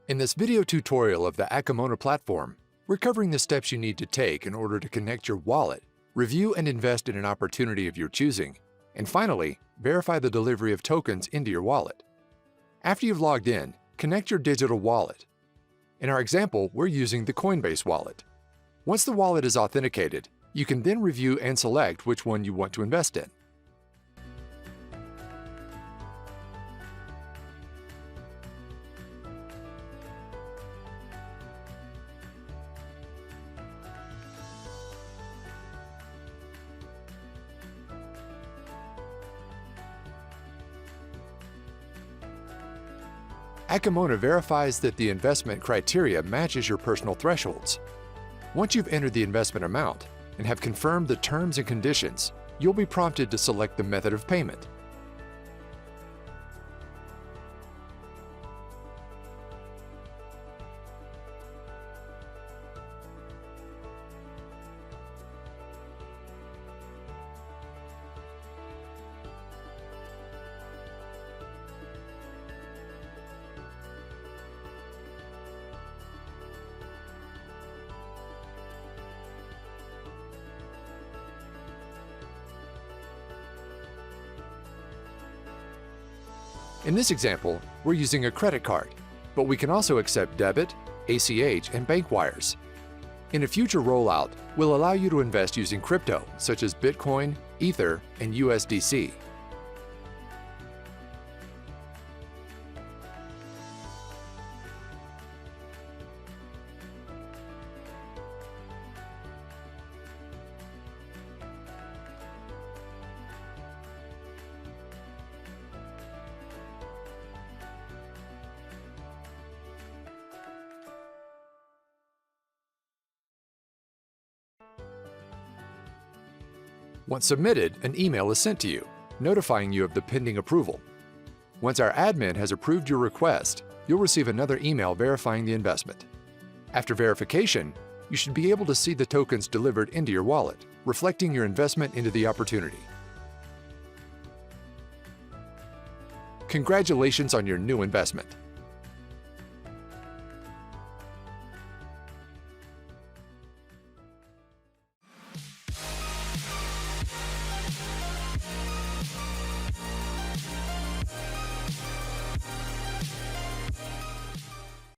In this video tutorial of the Akemona platform, we're covering the steps you need to take in order to connect your wallet, review and invest in an opportunity of your choosing, and finally, verify the delivery of tokens into your wallet. After you've logged in, connect your digital wallet. In our example, we're using the Coinbase Wallet. Once the wallet is authenticated, you can then review and select which one you want to invest in. Akemona verifies that the investment criteria matches your personal thresholds. Once you've entered the investment amount and have confirmed the terms and conditions, you'll be prompted to select the method of payment. In this example, we're using a credit card, but we can also accept debit, ACH, and bank wires. In a future rollout, we'll allow you to invest using crypto, such as Bitcoin, Ether, and USDC. Once submitted, an email is sent to you, notifying you of the pending approval. Once our admin has approved your request, you'll receive another email verifying the investment. After verification, you should be able to see the tokens delivered into your wallet, reflecting your investment into the opportunity. Congratulations on your new investment!